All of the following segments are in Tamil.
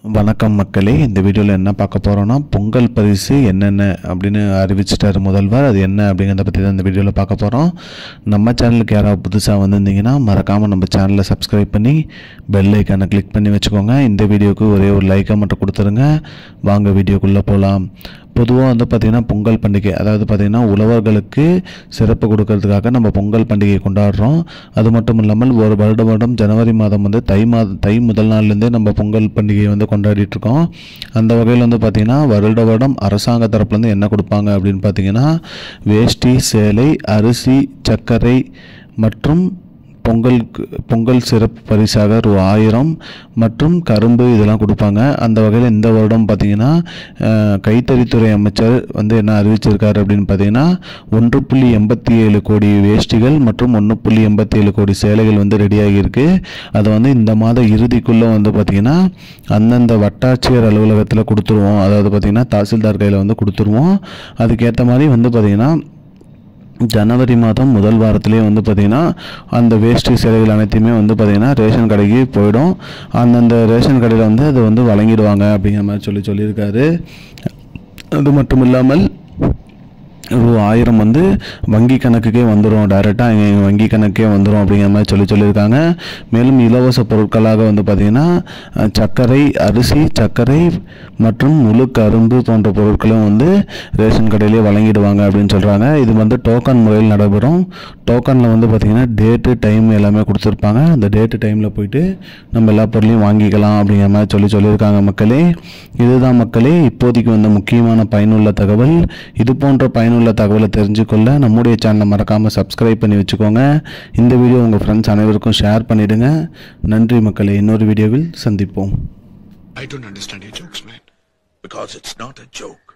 வணக்கம் மக்களே, இந்த வீடியோவில் என்ன பார்க்க போகிறோன்னா பொங்கல் பரிசு என்னென்ன அப்படின்னு அறிவிச்சிட்டார் முதல்வர். அது என்ன அப்படிங்கிறத பற்றி தான் இந்த வீடியோவில் பார்க்க போகிறோம். நம்ம சேனலுக்கு யாராவது புதுசாக வந்திருந்தீங்கன்னா மறக்காமல் நம்ம சேனலை சப்ஸ்கிரைப் பண்ணி பெல் ஐக்கானை கிளிக் பண்ணி வச்சுக்கோங்க. இந்த வீடியோவுக்கு ஒரே ஒரு லைக்கை மட்டும் கொடுத்துருங்க. வாங்க வீடியோக்குள்ளே போகலாம். பொதுவாக பார்த்திங்கன்னா பொங்கல் பண்டிகை, அதாவது பார்த்திங்கன்னா உழவர்களுக்கு சிறப்பு கொடுக்கறதுக்காக நம்ம பொங்கல் பண்டிகை கொண்டாடுறோம். அது மட்டும் இல்லாமல் ஒரு வருடம் ஜனவரி மாதம் தை முதல் நாள்லேருந்தே நம்ம பொங்கல் பண்டிகையை கொண்டாடிட்டு இருக்கோம். அந்த வகையில் பார்த்திங்கன்னா வருடம் அரசாங்க தரப்புலேருந்து என்ன கொடுப்பாங்க அப்படின்னு பார்த்திங்கன்னா வேஷ்டி, சேலை, அரிசி, சர்க்கரை மற்றும் பொங்கல் சிறப்பு பரிசாக ரூ.1000 மற்றும் கரும்பு இதெல்லாம் கொடுப்பாங்க. அந்த வகையில் இந்த வருடம் பார்த்திங்கன்னா கைத்தறித்துறை அமைச்சர் என்ன அறிவிச்சிருக்காரு அப்படின்னு பார்த்திங்கன்னா 1.87 கோடி வேஷ்டிகள் மற்றும் 1.87 கோடி சேலைகள் ரெடியாகி இருக்கு. அதை இந்த மாத இறுதிக்குள்ளே பார்த்திங்கன்னா அந்தந்த வட்டாட்சியர் அலுவலகத்தில் கொடுத்துருவோம். அதாவது பார்த்திங்கன்னா தாசில்தார் கையில் கொடுத்துருவோம். அதுக்கேற்ற மாதிரி பார்த்திங்கன்னா ஜனவரி மாதம் முதல் வாரத்திலே பார்த்திங்கன்னா அந்த வேஷ்டி சேலைகள் அனைத்தையுமே பார்த்திங்கன்னா ரேஷன் கடைக்கு போயிடும். அந்தந்த ரேஷன் கடையில் அது வழங்கிடுவாங்க அப்படிங்கிற மாதிரி சொல்லியிருக்காரு. அது மட்டும் இல்லாமல் ரூ.1000 வங்கி கணக்குக்கே வந்துடும், டைரெக்டாக எங்கள் வங்கி கணக்கே வந்துடும் அப்படிங்கிற மாதிரி சொல்லியிருக்காங்க. மேலும் இலவச பொருட்களாக பார்த்திங்கன்னா சர்க்கரை, அரிசி, சர்க்கரை மற்றும் முழு கரும்பு போன்ற பொருட்களும் ரேஷன் கடையிலே வழங்கிடுவாங்க அப்படின்னு சொல்கிறாங்க. இது டோக்கன் முறையில் நடைபெறும். டோக்கனில் பார்த்திங்கன்னா டேட்டு, டைம் எல்லாமே கொடுத்துருப்பாங்க. அந்த டேட்டு டைமில் போயிட்டு நம்ம எல்லா பொருளையும் வாங்கிக்கலாம் அப்படிங்கிற மாதிரி சொல்லியிருக்காங்க. மக்களே, இதுதான் மக்களே இப்போதைக்கு முக்கியமான பயனுள்ள தகவல். இது போன்ற பயனுள்ள தகவலை தெரிஞ்சுக்கொள்ள நம்முடைய சேனலை மறக்காமல் சப்ஸ்கிரைப் பண்ணி வச்சுக்கோங்க. இந்த வீடியோ உங்கள் ஃப்ரெண்ட்ஸ் அனைவருக்கும் ஷேர் பண்ணிடுங்க. நன்றி மக்களே, இன்னொரு வீடியோவில் சந்திப்போம். I don't understand your jokes, man. Because it's not a joke.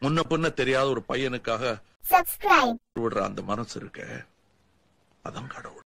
முன்ன பின்ன தெரியாத ஒரு பையனுக்காக சப்ஸ்கிரைப் விடுற அந்த மனசு இருக்க, அதான் கடவுள்.